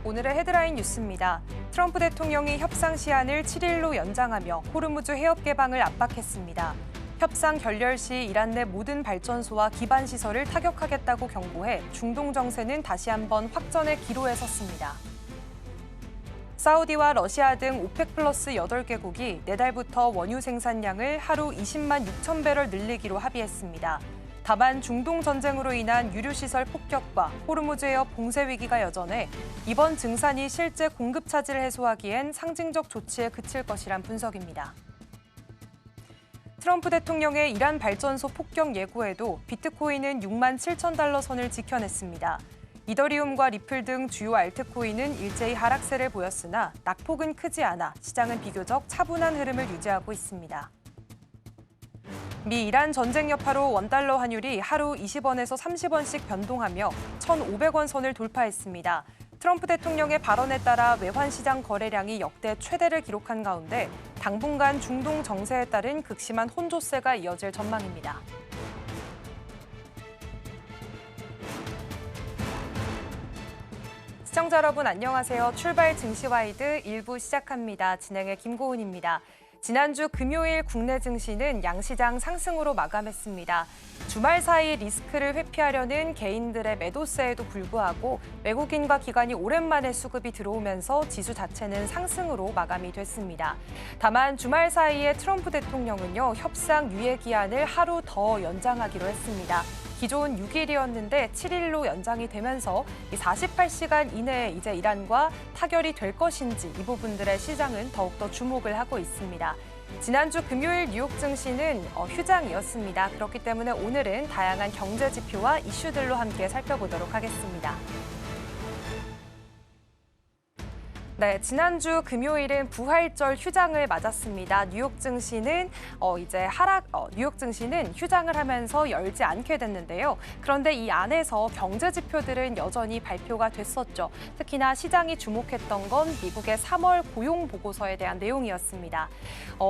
오늘의 헤드라인 뉴스입니다. 트럼프 대통령이 협상 시한을 7일로 연장하며 호르무즈 해협 개방을 압박했습니다. 협상 결렬 시 이란 내 모든 발전소와 기반 시설을 타격하겠다고 경고해 중동 정세는 다시 한번 확전의 기로에 섰습니다. 사우디와 러시아 등 오펙 플러스 8개국이 내달부터 원유 생산량을 하루 20만 6천 배럴 늘리기로 합의했습니다. 다만 중동 전쟁으로 인한 유류시설 폭격과 호르무즈 해협 봉쇄 위기가 여전해 이번 증산이 실제 공급 차질을 해소하기엔 상징적 조치에 그칠 것이란 분석입니다. 트럼프 대통령의 이란 발전소 폭격 예고에도 비트코인은 6만 7천 달러 선을 지켜냈습니다. 이더리움과 리플 등 주요 알트코인은 일제히 하락세를 보였으나 낙폭은 크지 않아 시장은 비교적 차분한 흐름을 유지하고 있습니다. 미 이란 전쟁 여파로 원달러 환율이 하루 20원에서 30원씩 변동하며 1,500원 선을 돌파했습니다. 트럼프 대통령의 발언에 따라 외환시장 거래량이 역대 최대를 기록한 가운데 당분간 중동 정세에 따른 극심한 혼조세가 이어질 전망입니다. 시청자 여러분 안녕하세요. 출발 증시와이드 1부 시작합니다. 진행의 김고은입니다. 지난주 금요일 국내 증시는 양시장 상승으로 마감했습니다. 주말 사이 리스크를 회피하려는 개인들의 매도세에도 불구하고 외국인과 기관이 오랜만에 수급이 들어오면서 지수 자체는 상승으로 마감이 됐습니다. 다만 주말 사이에 트럼프 대통령은요, 협상 유예 기한을 하루 더 연장하기로 했습니다. 기존 6일이었는데 7일로 연장이 되면서 48시간 이내에 이제 이란과 타결이 될 것인지 이 부분들의 시장은 더욱더 주목을 하고 있습니다. 지난주 금요일 뉴욕 증시는 휴장이었습니다. 그렇기 때문에 오늘은 다양한 경제 지표와 이슈들로 함께 살펴보도록 하겠습니다. 네, 지난주 금요일은 부활절 휴장을 맞았습니다. 뉴욕 증시는 뉴욕 증시는 휴장을 하면서 열지 않게 됐는데요. 그런데 이 안에서 경제 지표들은 여전히 발표가 됐었죠. 특히나 시장이 주목했던 건 미국의 3월 고용 보고서에 대한 내용이었습니다.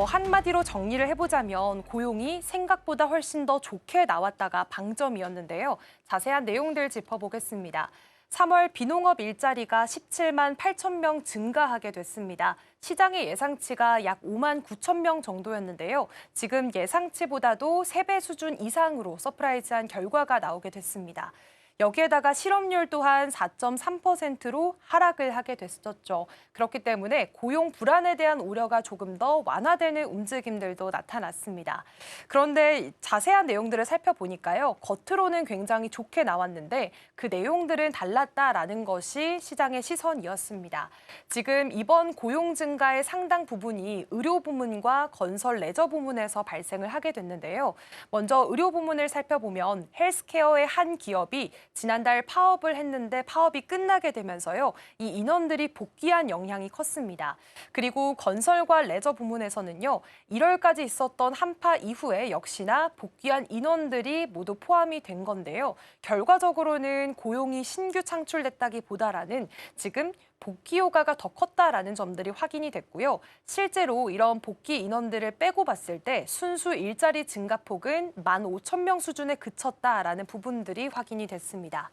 한마디로 정리를 해보자면 고용이 생각보다 훨씬 더 좋게 나왔다가 방점이었는데요. 자세한 내용들 짚어보겠습니다. 3월 비농업 일자리가 17만 8천 명 증가하게 됐습니다. 시장의 예상치가 약 5만 9천 명 정도였는데요. 지금 예상치보다도 3배 수준 이상으로 서프라이즈한 결과가 나오게 됐습니다. 여기에다가 실업률 또한 4.3%로 하락을 하게 됐었죠. 그렇기 때문에 고용 불안에 대한 우려가 조금 더 완화되는 움직임들도 나타났습니다. 그런데 자세한 내용들을 살펴보니까요. 겉으로는 굉장히 좋게 나왔는데 그 내용들은 달랐다라는 것이 시장의 시선이었습니다. 지금 이번 고용 증가의 상당 부분이 의료 부문과 건설 레저 부문에서 발생을 하게 됐는데요. 먼저 의료 부문을 살펴보면 헬스케어의 한 기업이 지난달 파업을 했는데 파업이 끝나게 되면서요. 이 인원들이 복귀한 영향이 컸습니다. 그리고 건설과 레저 부문에서는요. 1월까지 있었던 한파 이후에 역시나 복귀한 인원들이 모두 포함이 된 건데요. 결과적으로는 고용이 신규 창출됐다기보다는 지금 복귀 효과가 더 컸다라는 점들이 확인이 됐고요. 실제로 이런 복귀 인원들을 빼고 봤을 때 순수 일자리 증가폭은 15,000명 수준에 그쳤다라는 부분들이 확인이 됐습니다.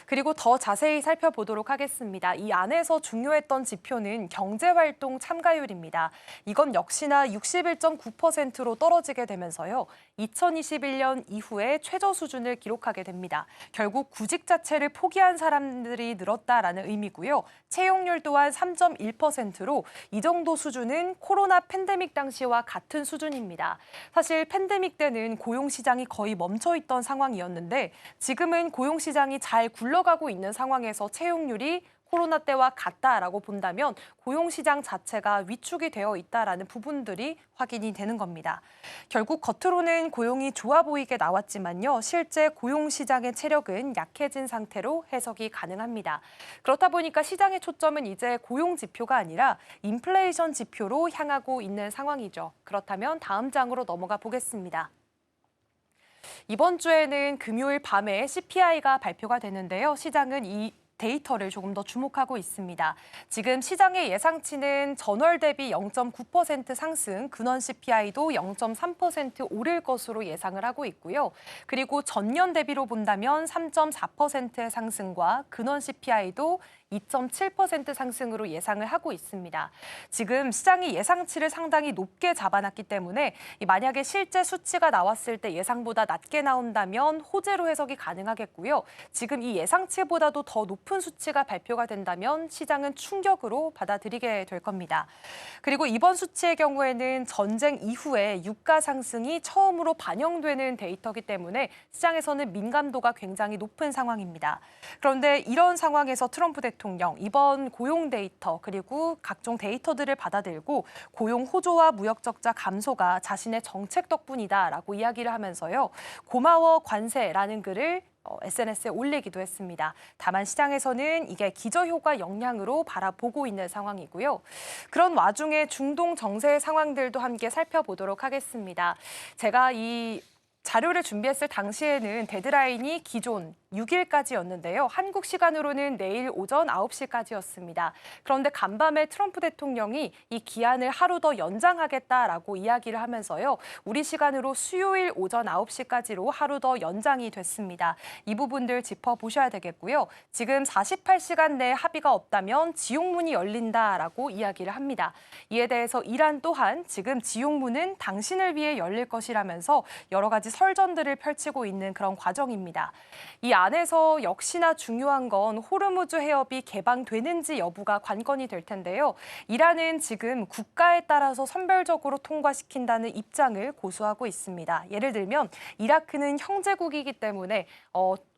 그리고 더 자세히 살펴보도록 하겠습니다. 이 안에서 중요했던 지표는 경제활동 참가율입니다. 이건 역시나 61.9%로 떨어지게 되면서요. 2021년 이후에 최저 수준을 기록하게 됩니다. 결국 구직 자체를 포기한 사람들이 늘었다라는 의미고요. 채용률 또한 3.1%로 이 정도 수준은 코로나 팬데믹 당시와 같은 수준입니다. 사실 팬데믹 때는 고용시장이 거의 멈춰있던 상황이었는데 지금은 고용시장이 잘 굴러가고 있는 상황에서 채용률이 코로나 때와 같다라고 본다면 고용시장 자체가 위축이 되어 있다라는 부분들이 확인이 되는 겁니다. 결국 겉으로는 고용이 좋아 보이게 나왔지만요. 실제 고용시장의 체력은 약해진 상태로 해석이 가능합니다. 그렇다 보니까 시장의 초점은 이제 고용 지표가 아니라 인플레이션 지표로 향하고 있는 상황이죠. 그렇다면 다음 장으로 넘어가 보겠습니다. 이번 주에는 금요일 밤에 CPI가 발표가 되는데요. 시장은 이 데이터를 조금 더 주목하고 있습니다. 지금 시장의 예상치는 전월 대비 0.9% 상승, 근원 CPI도 0.3% 오를 것으로 예상을 하고 있고요. 그리고 전년 대비로 본다면 3.4%의 상승과 근원 CPI도 2.7% 상승으로 예상을 하고 있습니다. 지금 시장이 예상치를 상당히 높게 잡아놨기 때문에 만약에 실제 수치가 나왔을 때 예상보다 낮게 나온다면 호재로 해석이 가능하겠고요. 지금 이 예상치보다도 더 높은 수치가 발표가 된다면 시장은 충격으로 받아들이게 될 겁니다. 그리고 이번 수치의 경우에는 전쟁 이후에 유가 상승이 처음으로 반영되는 데이터이기 때문에 시장에서는 민감도가 굉장히 높은 상황입니다. 그런데 이런 상황에서 트럼프 대통령 이번 고용 데이터 그리고 각종 데이터들을 받아들고 고용 호조와 무역 적자 감소가 자신의 정책 덕분이다라고 이야기를 하면서요. 고마워 관세라는 글을 SNS에 올리기도 했습니다. 다만 시장에서는 이게 기저효과 영향으로 바라보고 있는 상황이고요. 그런 와중에 중동 정세 상황들도 함께 살펴보도록 하겠습니다. 제가 이 자료를 준비했을 당시에는 데드라인이 기존 6일까지였는데요. 한국 시간으로는 내일 오전 9시까지였습니다. 그런데 간밤에 트럼프 대통령이 이 기한을 하루 더 연장하겠다라고 이야기를 하면서요. 우리 시간으로 수요일 오전 9시까지로 하루 더 연장이 됐습니다. 이 부분들 짚어보셔야 되겠고요. 지금 48시간 내에 합의가 없다면 지옥문이 열린다라고 이야기를 합니다. 이에 대해서 이란 또한 지금 지옥문은 당신을 위해 열릴 것이라면서 여러 가지 설전들을 펼치고 있는 그런 과정입니다. 이 안에서 역시나 중요한 건 호르무즈 해협이 개방되는지 여부가 관건이 될 텐데요. 이란은 지금 국가에 따라서 선별적으로 통과시킨다는 입장을 고수하고 있습니다. 예를 들면 이라크는 형제국이기 때문에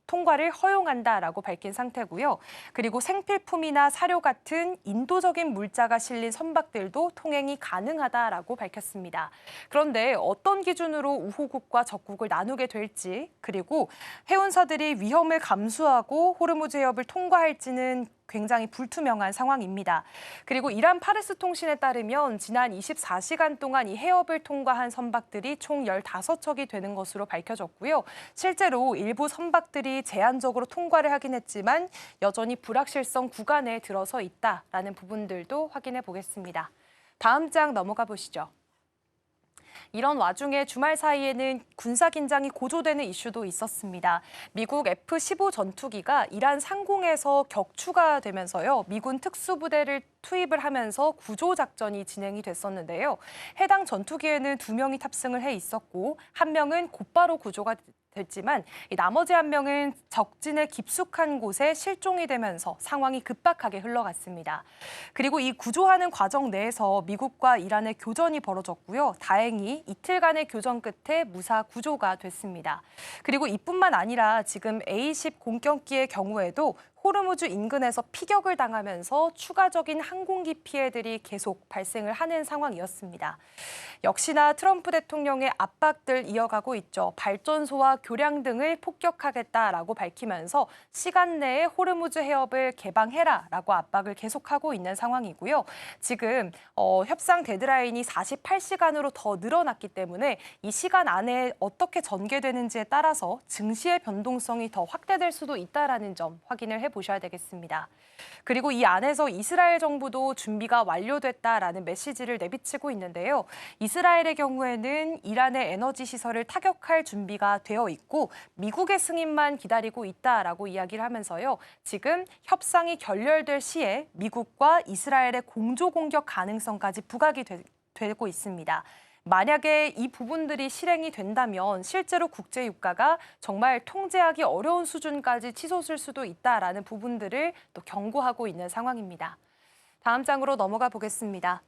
통과를 허용한다라고 밝힌 상태고요. 그리고 생필품이나 사료 같은 인도적인 물자가 실린 선박들도 통행이 가능하다라고 밝혔습니다. 그런데 어떤 기준으로 우호국과 적국을 나누게 될지 그리고 해운사들이 위험을 감수하고 호르무즈 해협을 통과할지는 굉장히 불투명한 상황입니다. 그리고 이란 파르스 통신에 따르면 지난 24시간 동안 이 해협을 통과한 선박들이 총 15척이 되는 것으로 밝혀졌고요. 실제로 일부 선박들이 제한적으로 통과를 하긴 했지만 여전히 불확실성 구간에 들어서 있다라는 부분들도 확인해 보겠습니다. 다음 장 넘어가 보시죠. 이런 와중에 주말 사이에는 군사 긴장이 고조되는 이슈도 있었습니다. 미국 F-15 전투기가 이란 상공에서 격추가 되면서요. 미군 특수부대를 투입을 하면서 구조 작전이 진행이 됐었는데요. 해당 전투기에는 2명이 탑승을 해 있었고 1명은 곧바로 구조가 됐지만 나머지 1명은 적진의 깊숙한 곳에 실종이 되면서 상황이 급박하게 흘러갔습니다. 그리고 이 구조하는 과정 내에서 미국과 이란의 교전이 벌어졌고요. 다행히 이틀간의 교전 끝에 무사 구조가 됐습니다. 그리고 이뿐만 아니라 지금 A-10 공격기의 경우에도 호르무즈 인근에서 피격을 당하면서 추가적인 항공기 피해들이 계속 발생을 하는 상황이었습니다. 역시나 트럼프 대통령의 압박들 이어가고 있죠. 발전소와 교량 등을 폭격하겠다라고 밝히면서 시간 내에 호르무즈 해협을 개방해라라고 압박을 계속하고 있는 상황이고요. 지금 협상 데드라인이 48시간으로 더 늘어났기 때문에 이 시간 안에 어떻게 전개되는지에 따라서 증시의 변동성이 더 확대될 수도 있다라는 점 확인을 해보셔야 되겠습니다. 그리고 이 안에서 이스라엘 정부도 준비가 완료됐다라는 메시지를 내비치고 있는데요. 이스라엘의 경우에는 이란의 에너지 시설을 타격할 준비가 되어 있고 미국의 승인만 기다리고 있다라고 이야기를 하면서요. 지금 협상이 결렬될 시에 미국과 이스라엘의 공조 공격 가능성까지 부각이 되고 있습니다. 만약에 이 부분들이 실행이 된다면 실제로 국제 유가가 정말 통제하기 어려운 수준까지 치솟을 수도 있다라는 부분들을 또 경고하고 있는 상황입니다. 다음 장으로 넘어가 보겠습니다.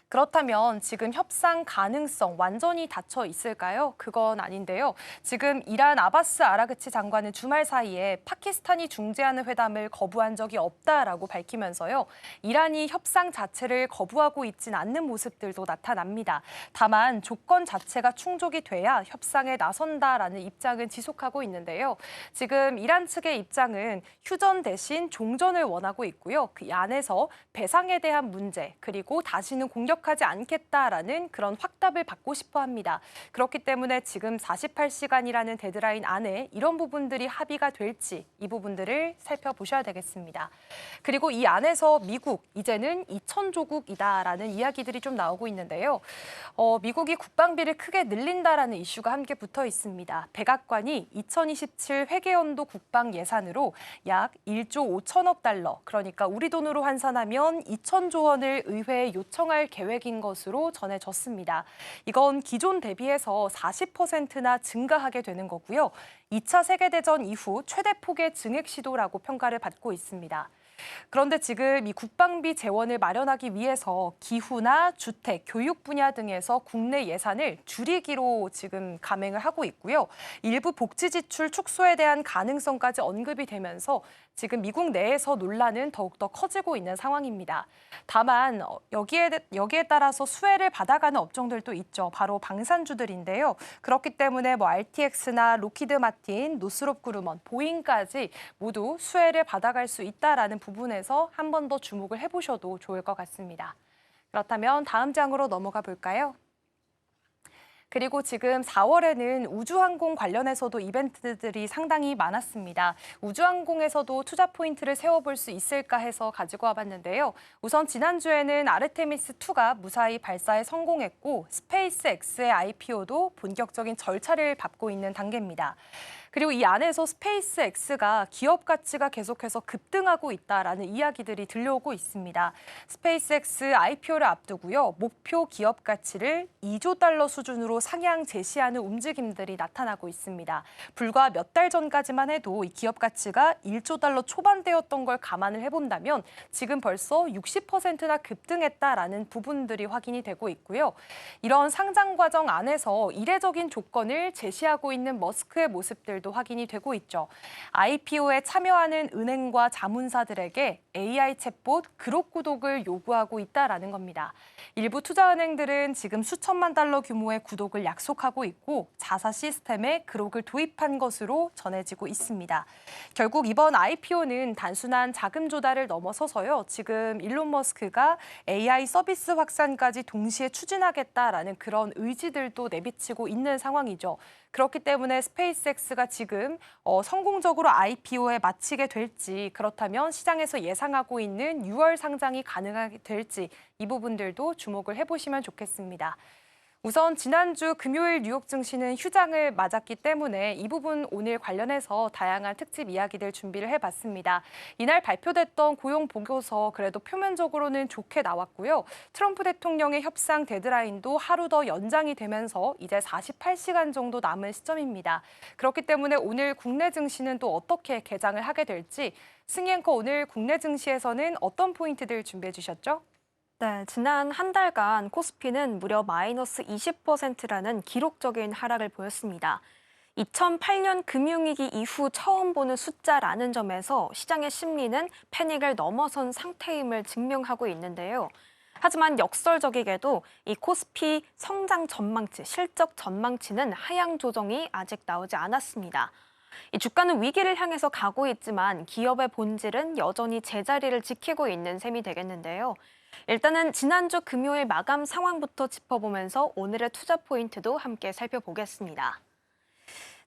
그렇다면 지금 협상 가능성 완전히 닫혀 있을까요? 그건 아닌데요. 지금 이란 아바스 아라그치 장관은 주말 사이에 파키스탄이 중재하는 회담을 거부한 적이 없다라고 밝히면서요. 이란이 협상 자체를 거부하고 있진 않는 모습들도 나타납니다. 다만 조건 자체가 충족이 돼야 협상에 나선다라는 입장은 지속하고 있는데요. 지금 이란 측의 입장은 휴전 대신 종전을 원하고 있고요. 그 안에서 배상에 대한 문제 그리고 다시는 공격 공격하지 않겠다라는 그런 확답을 받고 싶어 합니다. 그렇기 때문에 지금 48시간이라는 데드라인 안에 이런 부분들이 합의가 될지 이 부분들을 살펴보셔야 되겠습니다. 그리고 이 안에서 미국, 이제는 2000조국이다라는 이야기들이 좀 나오고 있는데요. 미국이 국방비를 크게 늘린다라는 이슈가 함께 붙어 있습니다. 백악관이 2027 회계연도 국방 예산으로 약 1조 5천억 달러, 그러니까 우리 돈으로 환산하면 2천조 원을 의회에 요청할 계획인 것으로 전해졌습니다. 이건 기존 대비해서 40%나 증가하게 되는 거고요. 2차 세계대전 이후 최대 폭의 증액 시도라고 평가를 받고 있습니다. 그런데 지금 이 국방비 재원을 마련하기 위해서 기후나 주택, 교육 분야 등에서 국내 예산을 줄이기로 지금 감행을 하고 있고요. 일부 복지 지출 축소에 대한 가능성까지 언급이 되면서 지금 미국 내에서 논란은 더욱더 커지고 있는 상황입니다. 다만 여기에 따라서 수혜를 받아가는 업종들도 있죠. 바로 방산주들인데요. 그렇기 때문에 RTX나 로키드 마틴, 노스롭 그루먼, 보잉까지 모두 수혜를 받아갈 수 있다라는 부분에서 한 번 더 주목을 해보셔도 좋을 것 같습니다. 그렇다면 다음 장으로 넘어가 볼까요? 그리고 지금 4월에는 우주항공 관련해서도 이벤트들이 상당히 많았습니다. 우주항공에서도 투자 포인트를 세워볼 수 있을까 해서 가지고 와봤는데요. 우선 지난주에는 아르테미스2가 무사히 발사에 성공했고 스페이스X의 IPO도 본격적인 절차를 밟고 있는 단계입니다. 그리고 이 안에서 스페이스X가 기업 가치가 계속해서 급등하고 있다라는 이야기들이 들려오고 있습니다. 스페이스X IPO를 앞두고요. 목표 기업 가치를 2조 달러 수준으로 상향 제시하는 움직임들이 나타나고 있습니다. 불과 몇 달 전까지만 해도 이 기업 가치가 1조 달러 초반대였던 걸 감안을 해본다면 지금 벌써 60%나 급등했다라는 부분들이 확인이 되고 있고요. 이런 상장 과정 안에서 이례적인 조건을 제시하고 있는 머스크의 모습들도 확인이 되고 있죠. IPO에 참여하는 은행과 자문사들에게 AI 챗봇 그록 구독을 요구하고 있다라는 겁니다. 일부 투자은행들은 지금 수천만 달러 규모의 구독을 약속하고 있고 자사 시스템에 그록을 도입한 것으로 전해지고 있습니다. 결국 이번 IPO는 단순한 자금 조달을 넘어서서요. 지금 일론 머스크가 AI 서비스 확산까지 동시에 추진하겠다라는 그런 의지들도 내비치고 있는 상황이죠. 그렇기 때문에 스페이스X가 지금 성공적으로 IPO에 마치게 될지, 그렇다면 시장에서 예상하고 있는 6월 상장이 가능하게 될지 이 부분들도 주목을 해보시면 좋겠습니다. 우선 지난주 금요일 뉴욕 증시는 휴장을 맞았기 때문에 이 부분 오늘 관련해서 다양한 특집 이야기들 준비를 해봤습니다. 이날 발표됐던 고용 보고서 그래도 표면적으로는 좋게 나왔고요. 트럼프 대통령의 협상 데드라인도 하루 더 연장이 되면서 이제 48시간 정도 남은 시점입니다. 그렇기 때문에 오늘 국내 증시는 또 어떻게 개장을 하게 될지 승희 앵커 오늘 국내 증시에서는 어떤 포인트들 준비해 주셨죠? 네, 지난 한 달간 코스피는 무려 마이너스 20%라는 기록적인 하락을 보였습니다. 2008년 금융위기 이후 처음 보는 숫자라는 점에서 시장의 심리는 패닉을 넘어선 상태임을 증명하고 있는데요. 하지만 역설적이게도 이 코스피 성장 전망치, 실적 전망치는 하향 조정이 아직 나오지 않았습니다. 이 주가는 위기를 향해서 가고 있지만 기업의 본질은 여전히 제자리를 지키고 있는 셈이 되겠는데요. 일단은 지난주 금요일 마감 상황부터 짚어보면서 오늘의 투자 포인트도 함께 살펴보겠습니다.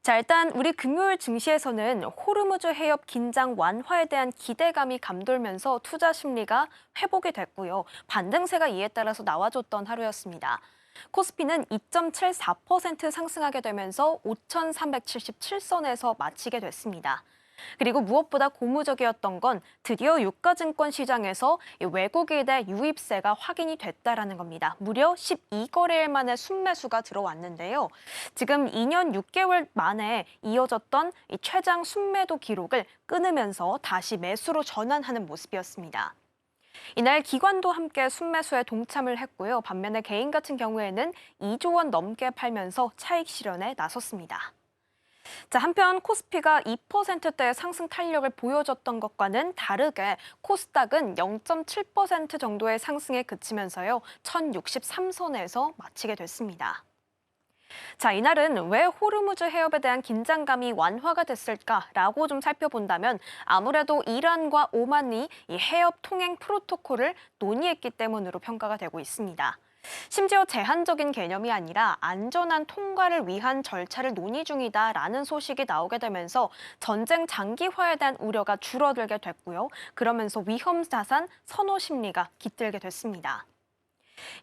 자, 일단 우리 금요일 증시에서는 호르무즈 해협 긴장 완화에 대한 기대감이 감돌면서 투자 심리가 회복이 됐고요. 반등세가 이에 따라서 나와줬던 하루였습니다. 코스피는 2.74% 상승하게 되면서 5,377선에서 마치게 됐습니다. 그리고 무엇보다 고무적이었던 건 드디어 유가증권 시장에서 외국인의 유입세가 확인이 됐다라는 겁니다. 무려 12거래일 만에 순매수가 들어왔는데요. 지금 2년 6개월 만에 이어졌던 이 최장 순매도 기록을 끊으면서 다시 매수로 전환하는 모습이었습니다. 이날 기관도 함께 순매수에 동참을 했고요. 반면에 개인 같은 경우에는 2조 원 넘게 팔면서 차익 실현에 나섰습니다. 자, 한편 코스피가 2%대의 상승 탄력을 보여줬던 것과는 다르게 코스닥은 0.7% 정도의 상승에 그치면서요. 1063선에서 마치게 됐습니다. 자, 이날은 왜 호르무즈 해협에 대한 긴장감이 완화가 됐을까라고 좀 살펴본다면 아무래도 이란과 오만이 이 해협 통행 프로토콜을 논의했기 때문으로 평가가 되고 있습니다. 심지어 제한적인 개념이 아니라 안전한 통과를 위한 절차를 논의 중이다라는 소식이 나오게 되면서 전쟁 장기화에 대한 우려가 줄어들게 됐고요. 그러면서 위험 자산 선호 심리가 깃들게 됐습니다.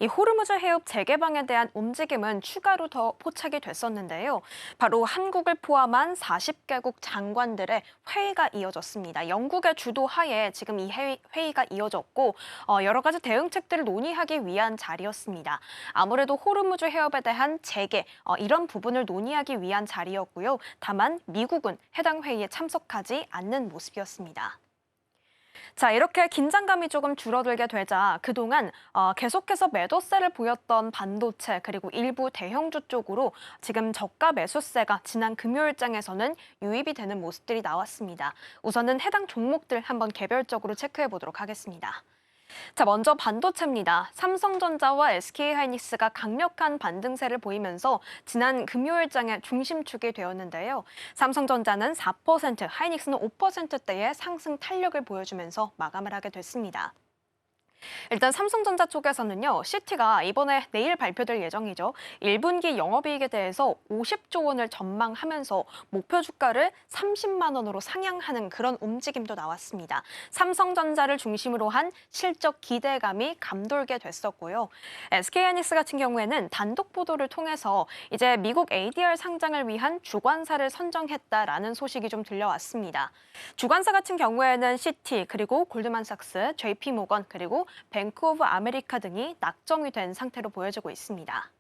이 호르무즈 해협 재개방에 대한 움직임은 추가로 더 포착이 됐었는데요. 바로 한국을 포함한 40개국 장관들의 회의가 이어졌습니다. 영국의 주도하에 지금 이 회의가 이어졌고 여러 가지 대응책들을 논의하기 위한 자리였습니다. 아무래도 호르무즈 해협에 대한 재개 이런 부분을 논의하기 위한 자리였고요. 다만 미국은 해당 회의에 참석하지 않는 모습이었습니다. 자, 이렇게 긴장감이 조금 줄어들게 되자 그동안 계속해서 매도세를 보였던 반도체 그리고 일부 대형주 쪽으로 지금 저가 매수세가 지난 금요일장에서는 유입이 되는 모습들이 나왔습니다. 우선은 해당 종목들 한번 개별적으로 체크해 보도록 하겠습니다. 자, 먼저 반도체입니다. 삼성전자와 SK하이닉스가 강력한 반등세를 보이면서 지난 금요일장의 중심축이 되었는데요. 삼성전자는 4%, 하이닉스는 5%대의 상승 탄력을 보여주면서 마감을 하게 됐습니다. 일단 삼성전자 쪽에서는요, CT가 이번에 내일 발표될 예정이죠. 1분기 영업이익에 대해서 50조 원을 전망하면서 목표 주가를 30만 원으로 상향하는 그런 움직임도 나왔습니다. 삼성전자를 중심으로 한 실적 기대감이 감돌게 됐었고요. SK하이닉스 같은 경우에는 단독 보도를 통해서 이제 미국 ADR 상장을 위한 주관사를 선정했다라는 소식이 좀 들려왔습니다. 주관사 같은 경우에는 CT 그리고 골드만삭스, JP모건 그리고 뱅크 오브 아메리카 등이 낙점이 된 상태로 보여지고 있습니다.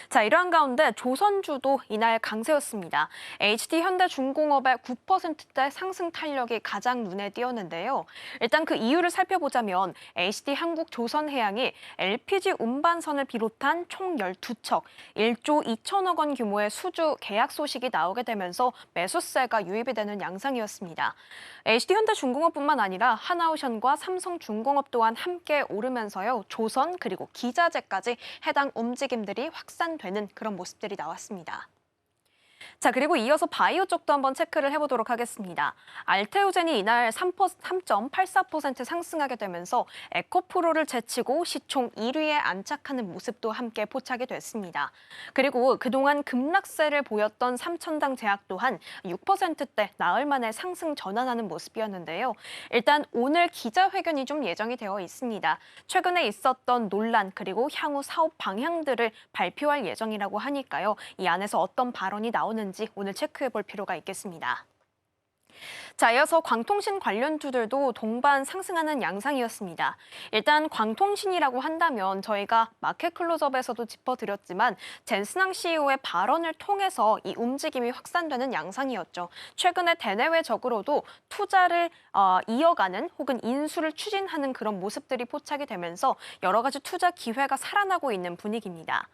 자, 이러한 가운데 조선주도 이날 강세였습니다. HD현대중공업의 9%대 상승 탄력이 가장 눈에 띄었는데요. 일단 그 이유를 살펴보자면 HD한국조선해양이 LPG 운반선을 비롯한 총 12척, 1조 2천억 원 규모의 수주 계약 소식이 나오게 되면서 매수세가 유입이 되는 양상이었습니다. HD현대중공업뿐만 아니라 하나오션과 삼성중공업 또한 함께 오르면서요. 조선 그리고 기자재까지 해당 움직임들이 확산되는 그런 모습들이 나왔습니다. 자, 그리고 이어서 바이오 쪽도 한번 체크를 해보도록 하겠습니다. 알테오젠이 이날 3.84% 상승하게 되면서 에코프로를 제치고 시총 1위에 안착하는 모습도 함께 포착이 됐습니다. 그리고 그동안 급락세를 보였던 삼천당 제약 또한 6%대 나흘 만에 상승 전환하는 모습이었는데요. 일단 오늘 기자회견이 좀 예정이 되어 있습니다. 최근에 있었던 논란 그리고 향후 사업 방향들을 발표할 예정이라고 하니까요. 이 안에서 어떤 발언이 나오는지 오늘 체크해 볼 필요가 있겠습니다. 자, 이어서 광통신 관련주들도 동반 상승하는 양상이었습니다. 일단 광통신이라고 한다면 저희가 마켓 클로즈업에서도 짚어드렸지만 젠스낭 CEO의 발언을 통해서 이 움직임이 확산되는 양상이었죠. 최근에 대내외적으로도 투자를 이어가는 혹은 인수를 추진하는 그런 모습들이 포착이 되면서 여러 가지 투자 기회가 살아나고 있는 분위기입니다.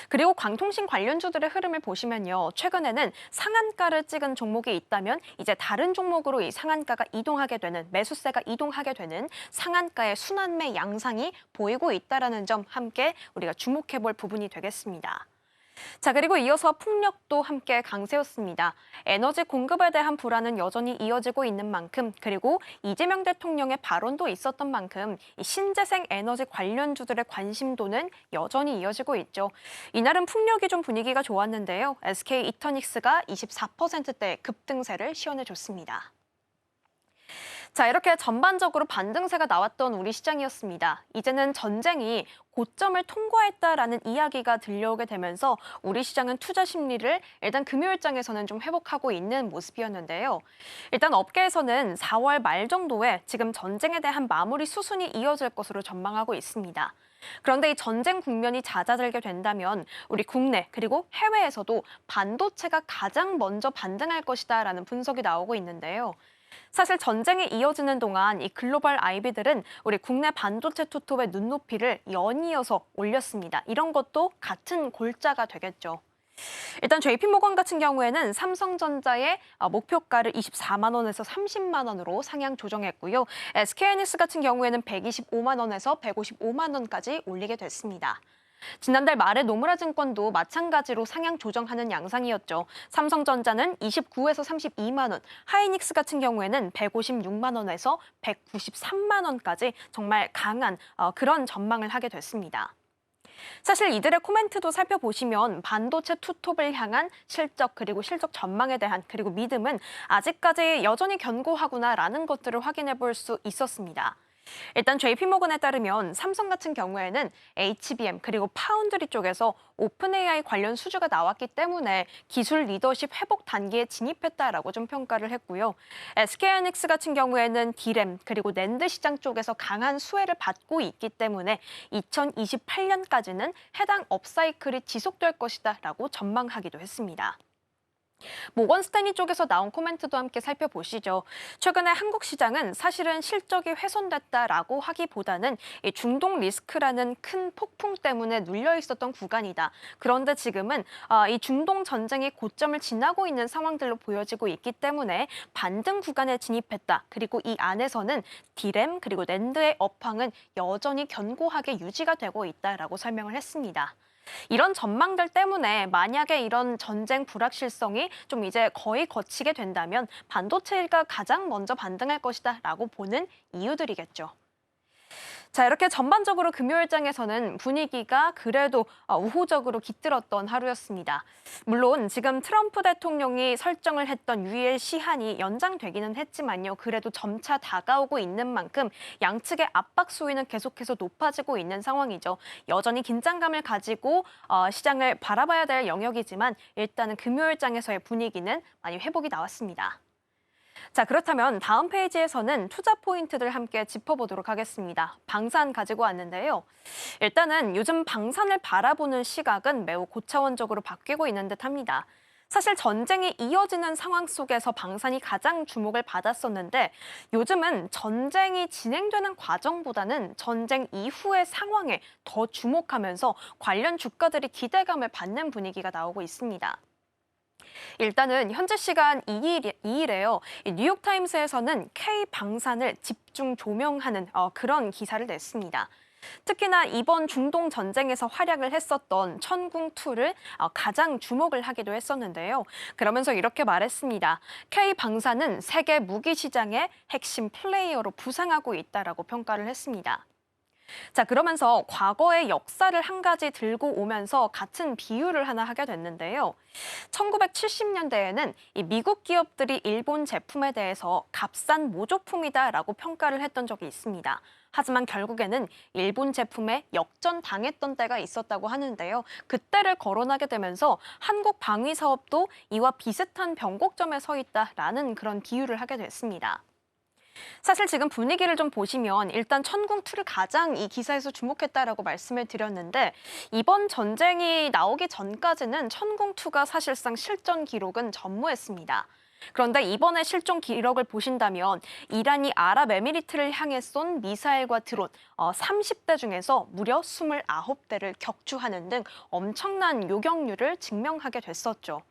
그리고 광통신 관련주들의 흐름을 보시면요. 최근에는 상한가를 찍은 종목이 있다면 이제 다른 종목으로 이 상한가가 이동하게 되는 매수세가 이동하게 되는 상한가의 순환매 양상이 보이고 있다는 점 함께 우리가 주목해 볼 부분이 되겠습니다. 자, 그리고 이어서 풍력도 함께 강세였습니다. 에너지 공급에 대한 불안은 여전히 이어지고 있는 만큼 그리고 이재명 대통령의 발언도 있었던 만큼 이 신재생 에너지 관련주들의 관심도는 여전히 이어지고 있죠. 이날은 풍력이 좀 분위기가 좋았는데요. SK 이터닉스가 24%대 급등세를 시원해줬습니다. 자, 이렇게 전반적으로 반등세가 나왔던 우리 시장이었습니다. 이제는 전쟁이 고점을 통과했다라는 이야기가 들려오게 되면서 우리 시장은 투자 심리를 일단 금요일장에서는 좀 회복하고 있는 모습이었는데요. 일단 업계에서는 4월 말 정도에 지금 전쟁에 대한 마무리 수순이 이어질 것으로 전망하고 있습니다. 그런데 이 전쟁 국면이 잦아들게 된다면 우리 국내 그리고 해외에서도 반도체가 가장 먼저 반등할 것이다라는 분석이 나오고 있는데요. 사실 전쟁이 이어지는 동안 이 글로벌 IB들은 우리 국내 반도체 투톱의 눈높이를 연이어서 올렸습니다. 이런 것도 같은 골자가 되겠죠. 일단 JP모건 같은 경우에는 삼성전자의 목표가를 24만 원에서 30만 원으로 상향 조정했고요. SK하이닉스 같은 경우에는 125만 원에서 155만 원까지 올리게 됐습니다. 지난달 말에 노무라증권도 마찬가지로 상향 조정하는 양상이었죠. 삼성전자는 29에서 32만 원, 하이닉스 같은 경우에는 156만 원에서 193만 원까지 정말 강한 그런 전망을 하게 됐습니다. 사실 이들의 코멘트도 살펴보시면 반도체 투톱을 향한 실적 그리고 실적 전망에 대한 그리고 믿음은 아직까지 여전히 견고하구나라는 것들을 확인해 볼 수 있었습니다. 일단 JP모건에 따르면 삼성 같은 경우에는 HBM 그리고 파운드리 쪽에서 오픈 AI 관련 수주가 나왔기 때문에 기술 리더십 회복 단계에 진입했다라고 좀 평가를 했고요. SK하이닉스 같은 경우에는 D램 그리고 낸드 시장 쪽에서 강한 수혜를 받고 있기 때문에 2028년까지는 해당 업사이클이 지속될 것이다라고 전망하기도 했습니다. 모건 스탠리 쪽에서 나온 코멘트도 함께 살펴보시죠. 최근에 한국 시장은 사실은 실적이 훼손됐다라고 하기보다는 이 중동 리스크라는 큰 폭풍 때문에 눌려 있었던 구간이다. 그런데 지금은 이 중동 전쟁이 고점을 지나고 있는 상황들로 보여지고 있기 때문에 반등 구간에 진입했다. 그리고 이 안에서는 D램 그리고 낸드의 업황은 여전히 견고하게 유지가 되고 있다라고 설명을 했습니다. 이런 전망들 때문에 만약에 이런 전쟁 불확실성이 좀 이제 거의 거치게 된다면 반도체가 가장 먼저 반등할 것이다라고 보는 이유들이겠죠. 자, 이렇게 전반적으로 금요일장에서는 분위기가 그래도 우호적으로 깃들었던 하루였습니다. 물론 지금 트럼프 대통령이 설정을 했던 유예 시한이 연장되기는 했지만요. 그래도 점차 다가오고 있는 만큼 양측의 압박 수위는 계속해서 높아지고 있는 상황이죠. 여전히 긴장감을 가지고 시장을 바라봐야 될 영역이지만 일단은 금요일장에서의 분위기는 많이 회복이 나왔습니다. 자, 그렇다면 다음 페이지에서는 투자 포인트들 함께 짚어보도록 하겠습니다. 방산 가지고 왔는데요. 일단은 요즘 방산을 바라보는 시각은 매우 고차원적으로 바뀌고 있는 듯합니다. 사실 전쟁이 이어지는 상황 속에서 방산이 가장 주목을 받았었는데 요즘은 전쟁이 진행되는 과정보다는 전쟁 이후의 상황에 더 주목하면서 관련 주가들이 기대감을 받는 분위기가 나오고 있습니다. 일단은 현재 시간 2일에요. 뉴욕타임스에서는 K방산을 집중 조명하는 그런 기사를 냈습니다. 특히나 이번 중동 전쟁에서 활약을 했었던 천궁2를 가장 주목을 하기도 했었는데요. 그러면서 이렇게 말했습니다. K방산은 세계 무기 시장의 핵심 플레이어로 부상하고 있다라고 평가를 했습니다. 자, 그러면서 과거의 역사를 한 가지 들고 오면서 같은 비유를 하나 하게 됐는데요. 1970년대에는 이 미국 기업들이 일본 제품에 대해서 값싼 모조품이다라고 평가를 했던 적이 있습니다. 하지만 결국에는 일본 제품에 역전당했던 때가 있었다고 하는데요. 그때를 거론하게 되면서 한국 방위 사업도 이와 비슷한 변곡점에 서 있다라는 그런 비유를 하게 됐습니다. 사실 지금 분위기를 좀 보시면 일단 천궁2를 가장 이 기사에서 주목했다라고 말씀을 드렸는데 이번 전쟁이 나오기 전까지는 천궁2가 사실상 실전 기록은 전무했습니다. 그런데 이번에 실종 기록을 보신다면 이란이 아랍에미리트를 향해 쏜 미사일과 드론 30대 중에서 무려 29대를 격추하는 등 엄청난 요격률을 증명하게 됐었죠.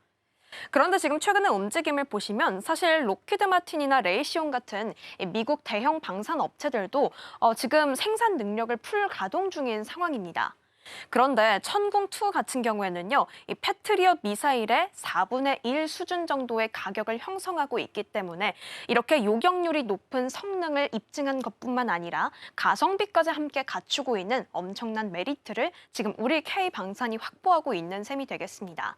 그런데 지금 최근의 움직임을 보시면 사실 록히드 마틴이나 레이시온 같은 미국 대형 방산 업체들도 지금 생산 능력을 풀 가동 중인 상황입니다. 그런데 천궁2 같은 경우에는요, 이 패트리엇 미사일의 4분의 1 수준 정도의 가격을 형성하고 있기 때문에 이렇게 요격률이 높은 성능을 입증한 것뿐만 아니라 가성비까지 함께 갖추고 있는 엄청난 메리트를 지금 우리 K방산이 확보하고 있는 셈이 되겠습니다.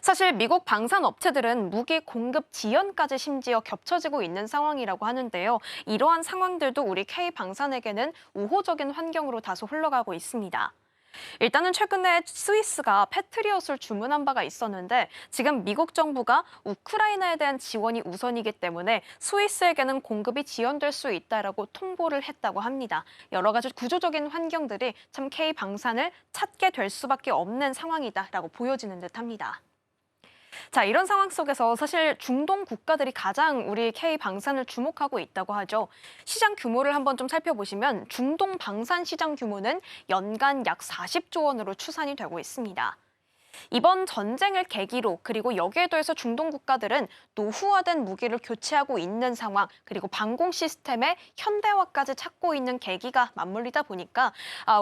사실 미국 방산 업체들은 무기 공급 지연까지 심지어 겹쳐지고 있는 상황이라고 하는데요. 이러한 상황들도 우리 K방산에게는 우호적인 환경으로 다소 흘러가고 있습니다. 일단은 최근에 스위스가 패트리엇을 주문한 바가 있었는데 지금 미국 정부가 우크라이나에 대한 지원이 우선이기 때문에 스위스에게는 공급이 지연될 수 있다라고 통보를 했다고 합니다. 여러 가지 구조적인 환경들이 참 K방산을 찾게 될 수밖에 없는 상황이다라고 보여지는 듯합니다. 자, 이런 상황 속에서 사실 중동 국가들이 가장 우리 K방산을 주목하고 있다고 하죠. 시장 규모를 한번 좀 살펴보시면 중동 방산 시장 규모는 연간 약 40조 원으로 추산이 되고 있습니다. 이번 전쟁을 계기로 그리고 여기에 더해서 중동 국가들은 노후화된 무기를 교체하고 있는 상황 그리고 방공 시스템의 현대화까지 찾고 있는 계기가 맞물리다 보니까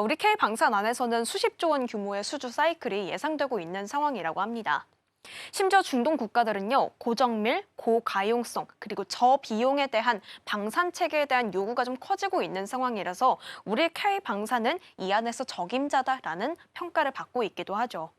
우리 K방산 안에서는 수십조 원 규모의 수주 사이클이 예상되고 있는 상황이라고 합니다. 심지어 중동 국가들은요, 고정밀, 고가용성, 그리고 저비용에 대한 방산 체계에 대한 요구가 좀 커지고 있는 상황이라서 우리 K방산은 이 안에서 적임자다라는 평가를 받고 있기도 하죠.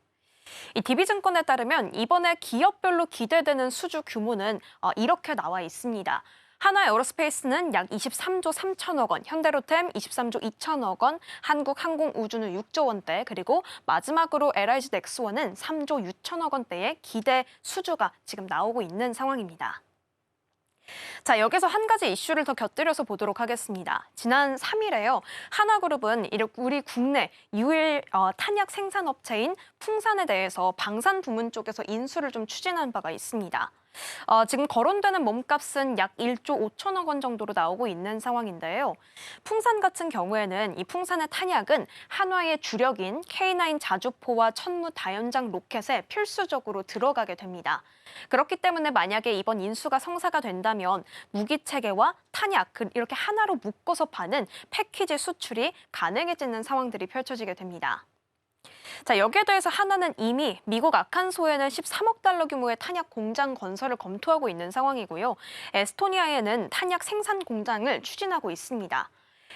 이 DB증권에 따르면 이번에 기업별로 기대되는 수주 규모는 이렇게 나와 있습니다. 하나에어로스페이스는 약 23조 3천억 원, 현대로템 23조 2천억 원, 한국항공우주는 6조 원대, 그리고 마지막으로 LIG 넥스원은 3조 6천억 원대의 기대 수주가 지금 나오고 있는 상황입니다. 자, 여기서 한 가지 이슈를 더 곁들여서 보도록 하겠습니다. 지난 3일에요. 하나그룹은 우리 국내 유일 탄약 생산업체인 풍산에 대해서 방산 부문 쪽에서 인수를 좀 추진한 바가 있습니다. 지금 거론되는 몸값은 약 1조 5천억 원 정도로 나오고 있는 상황인데요. 풍산 같은 경우에는 이 풍산의 탄약은 한화의 주력인 K9 자주포와 천무 다연장 로켓에 필수적으로 들어가게 됩니다. 그렇기 때문에 만약에 이번 인수가 성사가 된다면 무기 체계와 탄약 이렇게 하나로 묶어서 파는 패키지 수출이 가능해지는 상황들이 펼쳐지게 됩니다. 자, 여기에 대해서 하나는 이미 미국 아칸소에는 13억 달러 규모의 탄약 공장 건설을 검토하고 있는 상황이고요. 에스토니아에는 탄약 생산 공장을 추진하고 있습니다.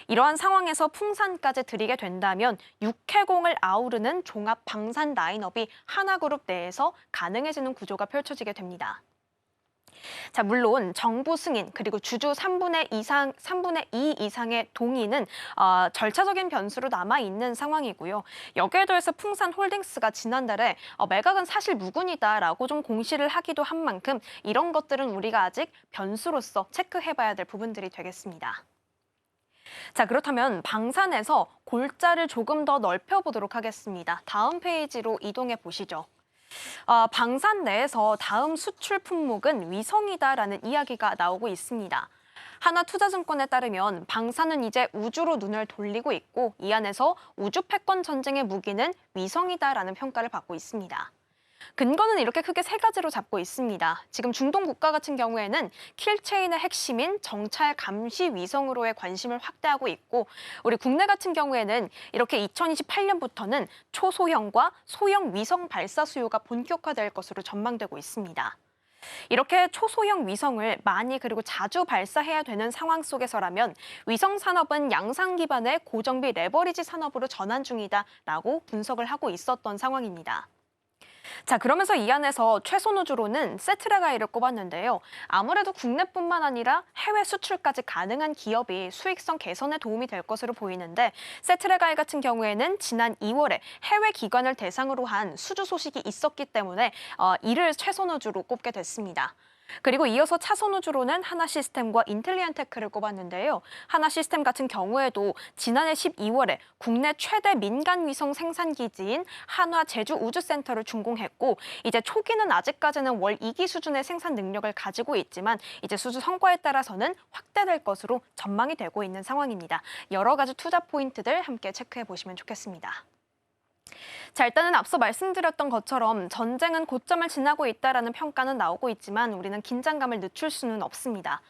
이러한 상황에서 풍산까지 들이게 된다면 육해공을 아우르는 종합 방산 라인업이 하나그룹 내에서 가능해지는 구조가 펼쳐지게 됩니다. 자, 물론 정부 승인 그리고 주주 3분의 2 이상의 동의는 절차적인 변수로 남아 있는 상황이고요. 여기에 더해서 풍산홀딩스가 지난달에 매각은 사실 무근이다라고 좀 공시를 하기도 한 만큼 이런 것들은 우리가 아직 변수로서 체크해봐야 될 부분들이 되겠습니다. 자, 그렇다면 방산에서 골자를 조금 더 넓혀보도록 하겠습니다. 다음 페이지로 이동해 보시죠. 방산 내에서 다음 수출 품목은 위성이다라는 이야기가 나오고 있습니다. 하나투자증권에 따르면 방산은 이제 우주로 눈을 돌리고 있고 이 안에서 우주 패권 전쟁의 무기는 위성이다라는 평가를 받고 있습니다. 근거는 이렇게 크게 세 가지로 잡고 있습니다. 지금 중동 국가 같은 경우에는 킬체인의 핵심인 정찰 감시 위성으로의 관심을 확대하고 있고 우리 국내 같은 경우에는 이렇게 2028년부터는 초소형과 소형 위성 발사 수요가 본격화될 것으로 전망되고 있습니다. 이렇게 초소형 위성을 많이 그리고 자주 발사해야 되는 상황 속에서라면 위성 산업은 양산 기반의 고정비 레버리지 산업으로 전환 중이다라고 분석을 하고 있었던 상황입니다. 자, 그러면서 이 안에서 최선우주로는 세트레가이를 꼽았는데요. 아무래도 국내뿐만 아니라 해외 수출까지 가능한 기업이 수익성 개선에 도움이 될 것으로 보이는데 세트레가이 같은 경우에는 지난 2월에 해외 기관을 대상으로 한 수주 소식이 있었기 때문에 이를 최선우주로 꼽게 됐습니다. 그리고 이어서 차선우주로는 하나시스템과 인텔리안테크를 꼽았는데요. 하나시스템 같은 경우에도 지난해 12월에 국내 최대 민간 위성 생산 기지인 한화 제주우주센터를 준공했고 이제 초기는 아직까지는 월 2기 수준의 생산 능력을 가지고 있지만 이제 수주 성과에 따라서는 확대될 것으로 전망이 되고 있는 상황입니다. 여러 가지 투자 포인트들 함께 체크해 보시면 좋겠습니다. 자, 일단은 앞서 말씀드렸던 것처럼 전쟁은 고점을 지나고 있다라는 평가는 나오고 있지만 우리는 긴장감을 늦출 수는 없습니다.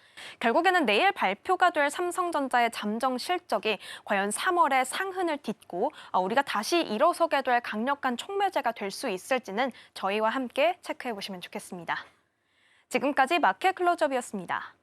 결국에는 내일 발표가 될 삼성전자의 잠정 실적이 과연 3월에 상흔을 딛고 우리가 다시 일어서게 될 강력한 촉매제가 될 수 있을지는 저희와 함께 체크해 보시면 좋겠습니다. 지금까지 마켓 클로즈업이었습니다.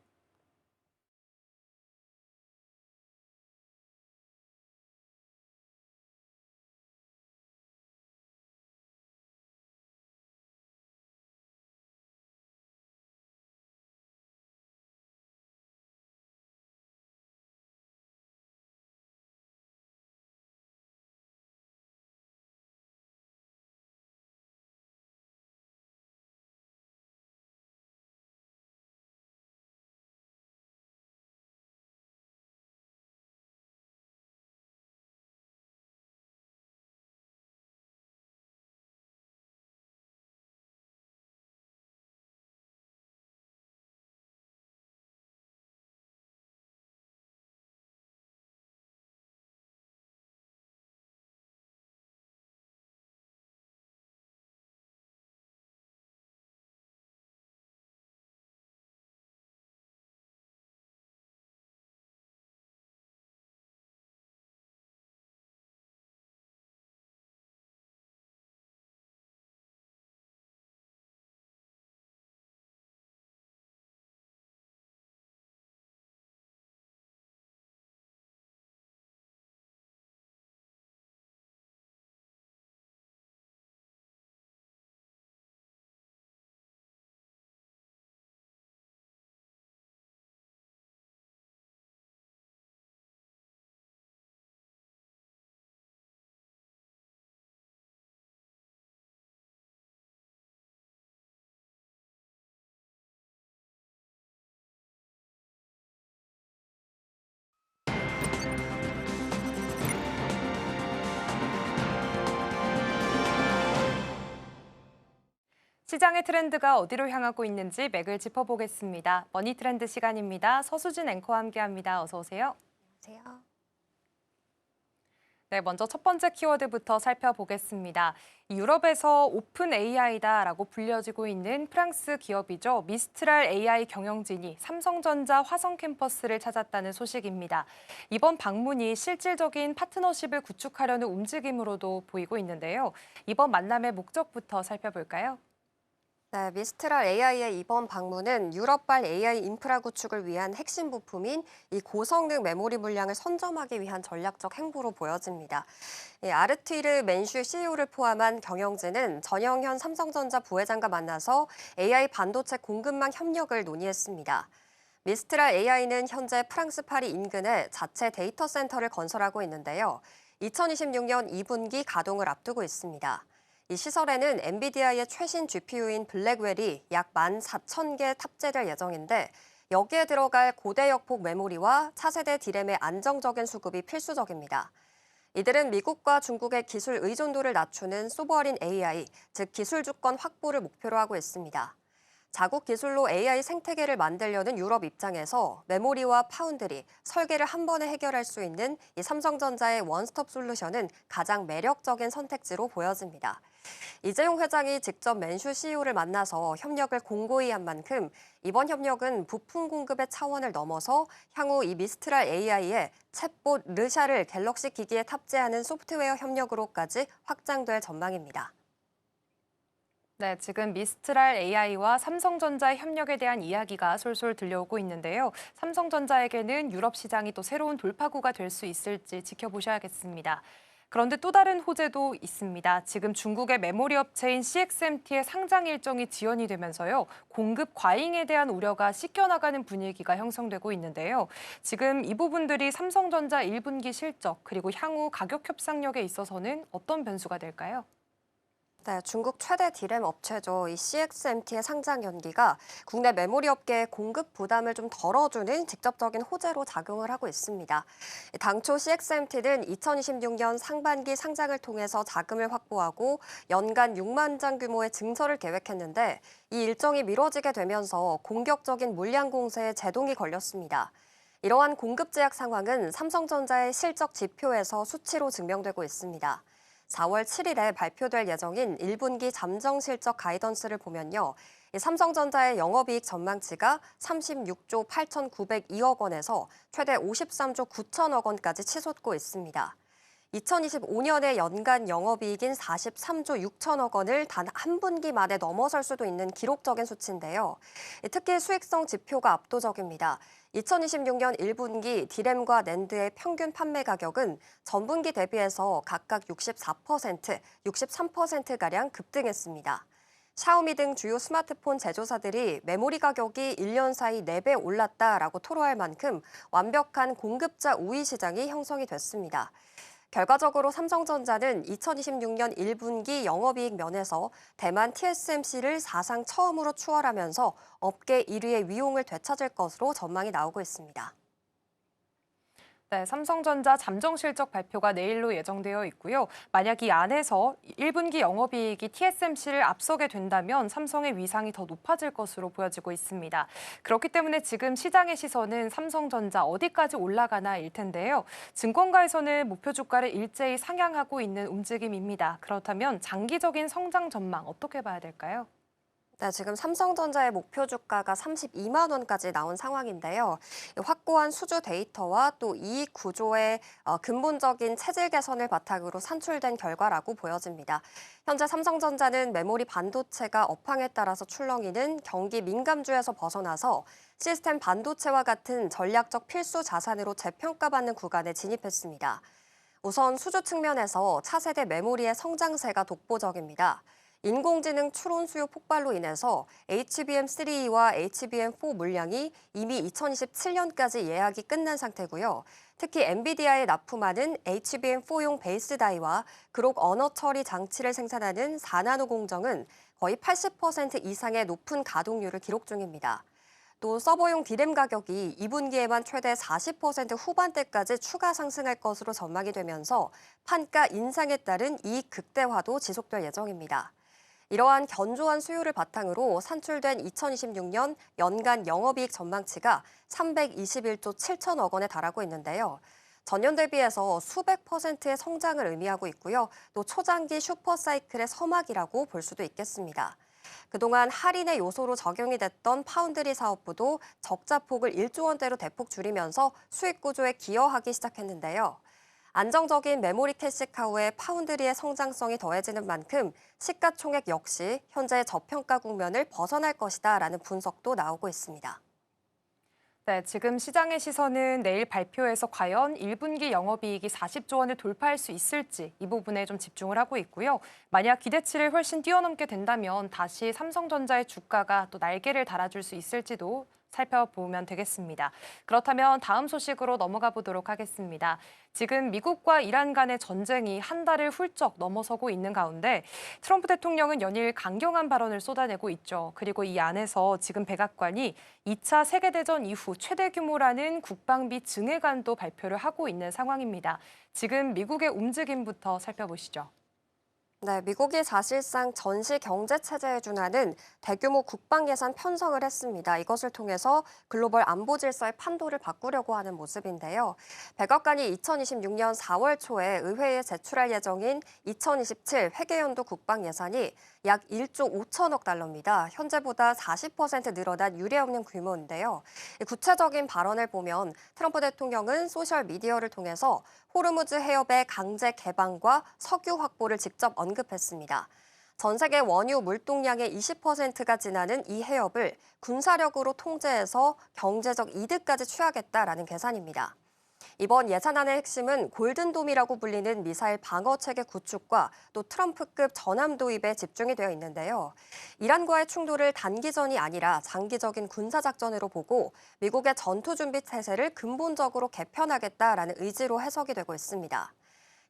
시장의 트렌드가 어디로 향하고 있는지 맥을 짚어보겠습니다. 머니 트렌드 시간입니다. 서수진 앵커와 함께합니다. 어서 오세요. 안녕하세요. 네, 먼저 첫 번째 키워드부터 살펴보겠습니다. 유럽에서 오픈 AI다라고 불려지고 있는 프랑스 기업이죠. 미스트랄 AI 경영진이 삼성전자 화성 캠퍼스를 찾았다는 소식입니다. 이번 방문이 실질적인 파트너십을 구축하려는 움직임으로도 보이고 있는데요. 이번 만남의 목적부터 살펴볼까요? 네, 미스트랄 AI의 이번 방문은 유럽발 AI 인프라 구축을 위한 핵심 부품인 이 고성능 메모리 물량을 선점하기 위한 전략적 행보로 보여집니다. 아르투이르 맨슈 CEO를 포함한 경영진은 전영현 삼성전자 부회장과 만나서 AI 반도체 공급망 협력을 논의했습니다. 미스트랄 AI는 현재 프랑스 파리 인근에 자체 데이터 센터를 건설하고 있는데요. 2026년 2분기 가동을 앞두고 있습니다. 이 시설에는 엔비디아의 최신 GPU인 블랙웰이 약 14,000개 탑재될 예정인데 여기에 들어갈 고대역폭 메모리와 차세대 디램의 안정적인 수급이 필수적입니다. 이들은 미국과 중국의 기술 의존도를 낮추는 소버린 AI, 즉 기술 주권 확보를 목표로 하고 있습니다. 자국 기술로 AI 생태계를 만들려는 유럽 입장에서 메모리와 파운드리, 설계를 한 번에 해결할 수 있는 이 삼성전자의 원스톱 솔루션은 가장 매력적인 선택지로 보여집니다. 이재용 회장이 직접 맨슈 CEO를 만나서 협력을 공고히 한 만큼 이번 협력은 부품 공급의 차원을 넘어서 향후 이 미스트랄 AI의 챗봇 르샤를 갤럭시 기기에 탑재하는 소프트웨어 협력으로까지 확장될 전망입니다. 네, 지금 미스트랄 AI와 삼성전자의 협력에 대한 이야기가 솔솔 들려오고 있는데요. 삼성전자에게는 유럽 시장이 또 새로운 돌파구가 될 수 있을지 지켜보셔야겠습니다. 그런데 또 다른 호재도 있습니다. 지금 중국의 메모리 업체인 CXMT의 상장 일정이 지연이 되면서요. 공급 과잉에 대한 우려가 씻겨나가는 분위기가 형성되고 있는데요. 지금 이 부분들이 삼성전자 1분기 실적 그리고 향후 가격 협상력에 있어서는 어떤 변수가 될까요? 네, 중국 최대 디램 업체죠. 이 CXMT의 상장 연기가 국내 메모리 업계의 공급 부담을 좀 덜어주는 직접적인 호재로 작용을 하고 있습니다. 당초 CXMT는 2026년 상반기 상장을 통해서 자금을 확보하고 연간 6만 장 규모의 증설을 계획했는데 이 일정이 미뤄지게 되면서 공격적인 물량 공세에 제동이 걸렸습니다. 이러한 공급 제약 상황은 삼성전자의 실적 지표에서 수치로 증명되고 있습니다. 4월 7일에 발표될 예정인 1분기 잠정 실적 가이던스를 보면요. 삼성전자의 영업이익 전망치가 36조 8,902억 원에서 최대 53조 9천억 원까지 치솟고 있습니다. 2025년에 연간 영업이익인 43조 6천억 원을 단 한 분기 만에 넘어설 수도 있는 기록적인 수치인데요. 특히 수익성 지표가 압도적입니다. 2026년 1분기 디램과 낸드의 평균 판매 가격은 전분기 대비해서 각각 64%, 63%가량 급등했습니다. 샤오미 등 주요 스마트폰 제조사들이 메모리 가격이 1년 사이 4배 올랐다라고 토로할 만큼 완벽한 공급자 우위 시장이 형성이 됐습니다. 결과적으로 삼성전자는 2026년 1분기 영업이익 면에서 대만 TSMC를 사상 처음으로 추월하면서 업계 1위의 위용을 되찾을 것으로 전망이 나오고 있습니다. 네, 삼성전자 잠정 실적 발표가 내일로 예정되어 있고요. 만약 이 안에서 1분기 영업이익이 TSMC를 앞서게 된다면 삼성의 위상이 더 높아질 것으로 보여지고 있습니다. 그렇기 때문에 지금 시장의 시선은 삼성전자 어디까지 올라가나일 텐데요. 증권가에서는 목표 주가를 일제히 상향하고 있는 움직임입니다. 그렇다면 장기적인 성장 전망 어떻게 봐야 될까요? 네, 지금 삼성전자의 목표 주가가 32만 원까지 나온 상황인데요. 확고한 수주 데이터와 또 이익 구조의 근본적인 체질 개선을 바탕으로 산출된 결과라고 보여집니다. 현재 삼성전자는 메모리 반도체가 업황에 따라서 출렁이는 경기 민감주에서 벗어나서 시스템 반도체와 같은 전략적 필수 자산으로 재평가받는 구간에 진입했습니다. 우선 수주 측면에서 차세대 메모리의 성장세가 독보적입니다. 인공지능 추론 수요 폭발로 인해서 HBM3E와 HBM4 물량이 이미 2027년까지 예약이 끝난 상태고요. 특히 엔비디아에 납품하는 HBM4용 베이스 다이와 그룹 언어 처리 장치를 생산하는 4나노 공정은 거의 80% 이상의 높은 가동률을 기록 중입니다. 또 서버용 디램 가격이 2분기에만 최대 40% 후반대까지 추가 상승할 것으로 전망이 되면서 판가 인상에 따른 이익 극대화도 지속될 예정입니다. 이러한 견조한 수요를 바탕으로 산출된 2026년 연간 영업이익 전망치가 321조 7천억 원에 달하고 있는데요. 전년 대비해서 수백 %의 성장을 의미하고 있고요. 또 초장기 슈퍼사이클의 서막이라고 볼 수도 있겠습니다. 그동안 할인의 요소로 적용이 됐던 파운드리 사업부도 적자폭을 1조 원대로 대폭 줄이면서 수익 구조에 기여하기 시작했는데요. 안정적인 메모리 캐시카우에 파운드리의 성장성이 더해지는 만큼 시가총액 역시 현재의 저평가 국면을 벗어날 것이다라는 분석도 나오고 있습니다. 네, 지금 시장의 시선은 내일 발표에서 과연 1분기 영업이익이 40조 원을 돌파할 수 있을지 이 부분에 좀 집중을 하고 있고요. 만약 기대치를 훨씬 뛰어넘게 된다면 다시 삼성전자의 주가가 또 날개를 달아줄 수 있을지도 살펴보면 되겠습니다. 그렇다면 다음 소식으로 넘어가 보도록 하겠습니다. 지금 미국과 이란 간의 전쟁이 한 달을 훌쩍 넘어서고 있는 가운데 트럼프 대통령은 연일 강경한 발언을 쏟아내고 있죠. 그리고 이 안에서 지금 백악관이 2차 세계대전 이후 최대 규모라는 국방비 증액안도 발표를 하고 있는 상황입니다. 지금 미국의 움직임부터 살펴보시죠. 네, 미국이 사실상 전시 경제 체제에 준하는 대규모 국방 예산 편성을 했습니다. 이것을 통해서 글로벌 안보 질서의 판도를 바꾸려고 하는 모습인데요. 백악관이 2026년 4월 초에 의회에 제출할 예정인 2027 회계연도 국방 예산이 약 1조 5천억 달러입니다. 현재보다 40% 늘어난 유례없는 규모인데요. 구체적인 발언을 보면 트럼프 대통령은 소셜미디어를 통해서 호르무즈 해협의 강제 개방과 석유 확보를 직접 언급했습니다. 전 세계 원유 물동량의 20%가 지나는 이 해협을 군사력으로 통제해서 경제적 이득까지 취하겠다라는 계산입니다. 이번 예산안의 핵심은 골든돔이라고 불리는 미사일 방어 체계 구축과 또 트럼프급 전함 도입에 집중이 되어 있는데요. 이란과의 충돌을 단기전이 아니라 장기적인 군사작전으로 보고 미국의 전투 준비 태세를 근본적으로 개편하겠다라는 의지로 해석이 되고 있습니다.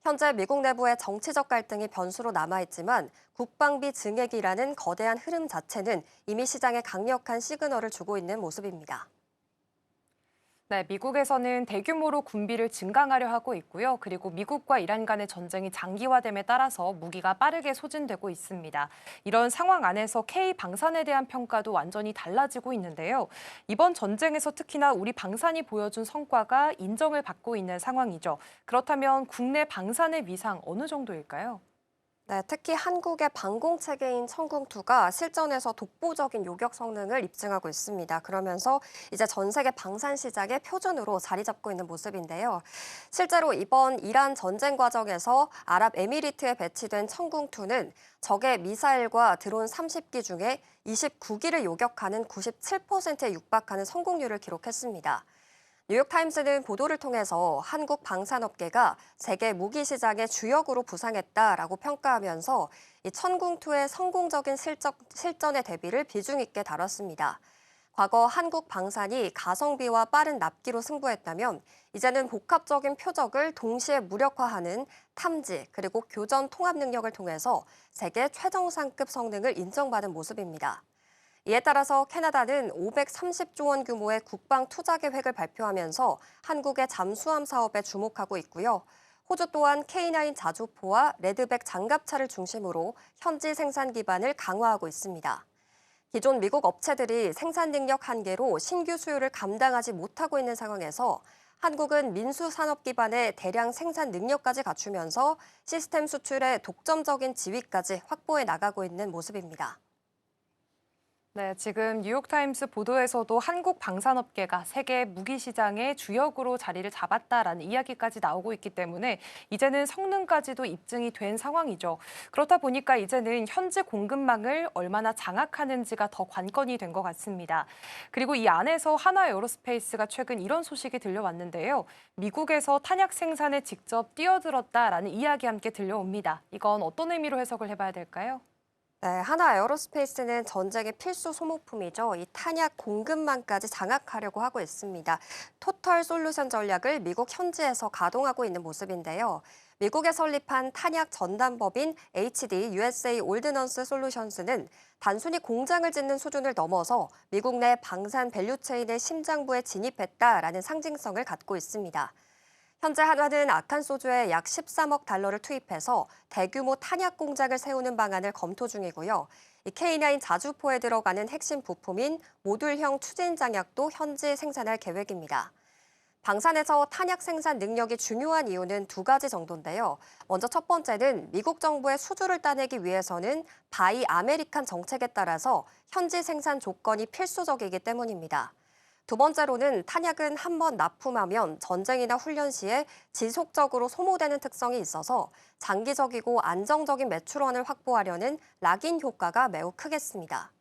현재 미국 내부의 정치적 갈등이 변수로 남아있지만 국방비 증액이라는 거대한 흐름 자체는 이미 시장에 강력한 시그널을 주고 있는 모습입니다. 네, 미국에서는 대규모로 군비를 증강하려 하고 있고요. 그리고 미국과 이란 간의 전쟁이 장기화됨에 따라서 무기가 빠르게 소진되고 있습니다. 이런 상황 안에서 K 방산에 대한 평가도 완전히 달라지고 있는데요. 이번 전쟁에서 특히나 우리 방산이 보여준 성과가 인정을 받고 있는 상황이죠. 그렇다면 국내 방산의 위상 어느 정도일까요? 네, 특히 한국의 방공체계인 천궁2가 실전에서 독보적인 요격 성능을 입증하고 있습니다. 그러면서 이제 전 세계 방산 시장의 표준으로 자리 잡고 있는 모습인데요. 실제로 이번 이란 전쟁 과정에서 아랍에미리트에 배치된 천궁2는 적의 미사일과 드론 30기 중에 29기를 요격하는 97%에 육박하는 성공률을 기록했습니다. 뉴욕타임스는 보도를 통해서 한국 방산업계가 세계 무기 시장의 주역으로 부상했다라고 평가하면서 이 천궁2의 성공적인 실전의 대비를 비중 있게 다뤘습니다. 과거 한국 방산이 가성비와 빠른 납기로 승부했다면 이제는 복합적인 표적을 동시에 무력화하는 탐지 그리고 교전 통합 능력을 통해서 세계 최정상급 성능을 인정받은 모습입니다. 이에 따라서 캐나다는 530조 원 규모의 국방 투자 계획을 발표하면서 한국의 잠수함 사업에 주목하고 있고요. 호주 또한 K9 자주포와 레드백 장갑차를 중심으로 현지 생산 기반을 강화하고 있습니다. 기존 미국 업체들이 생산 능력 한계로 신규 수요를 감당하지 못하고 있는 상황에서 한국은 민수 산업 기반의 대량 생산 능력까지 갖추면서 시스템 수출의 독점적인 지위까지 확보해 나가고 있는 모습입니다. 네, 지금 뉴욕타임스 보도에서도 한국 방산업계가 세계 무기 시장의 주역으로 자리를 잡았다라는 이야기까지 나오고 있기 때문에 이제는 성능까지도 입증이 된 상황이죠. 그렇다 보니까 이제는 현지 공급망을 얼마나 장악하는지가 더 관건이 된 것 같습니다. 그리고 이 안에서 하나에어로스페이스가 최근 이런 소식이 들려왔는데요. 미국에서 탄약 생산에 직접 뛰어들었다라는 이야기 함께 들려옵니다. 이건 어떤 의미로 해석을 해봐야 될까요? 네, 하나에어로스페이스는 전쟁의 필수 소모품이죠. 이 탄약 공급망까지 장악하려고 하고 있습니다. 토털 솔루션 전략을 미국 현지에서 가동하고 있는 모습인데요. 미국에 설립한 탄약 전담법인 HD USA 올드넌스 솔루션스는 단순히 공장을 짓는 수준을 넘어서 미국 내 방산 밸류체인의 심장부에 진입했다라는 상징성을 갖고 있습니다. 현재 한화는 아칸 소주에 약 13억 달러를 투입해서 대규모 탄약 공장을 세우는 방안을 검토 중이고요. 이 K9 자주포에 들어가는 핵심 부품인 모듈형 추진 장약도 현지 생산할 계획입니다. 방산에서 탄약 생산 능력이 중요한 이유는 두 가지 정도인데요. 먼저 첫 번째는 미국 정부의 수주를 따내기 위해서는 바이 아메리칸 정책에 따라서 현지 생산 조건이 필수적이기 때문입니다. 두 번째로는 탄약은 한번 납품하면 전쟁이나 훈련 시에 지속적으로 소모되는 특성이 있어서 장기적이고 안정적인 매출원을 확보하려는 락인 효과가 매우 크겠습니다.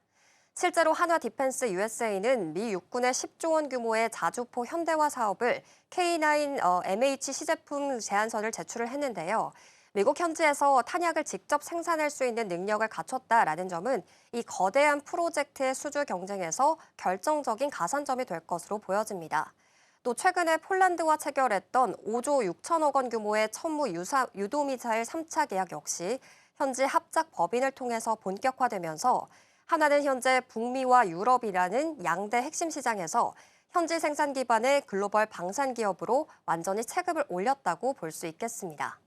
실제로 한화 디펜스 USA는 미 육군의 10조 원 규모의 자주포 현대화 사업을 K9 MH 시제품 제안서를 제출을 했는데요. 미국 현지에서 탄약을 직접 생산할 수 있는 능력을 갖췄다라는 점은 이 거대한 프로젝트의 수주 경쟁에서 결정적인 가산점이 될 것으로 보여집니다. 또 최근에 폴란드와 체결했던 5조 6천억 원 규모의 천무 유도미사일 3차 계약 역시 현지 합작 법인을 통해서 본격화되면서 한화는 현재 북미와 유럽이라는 양대 핵심 시장에서 현지 생산 기반의 글로벌 방산 기업으로 완전히 체급을 올렸다고 볼 수 있겠습니다.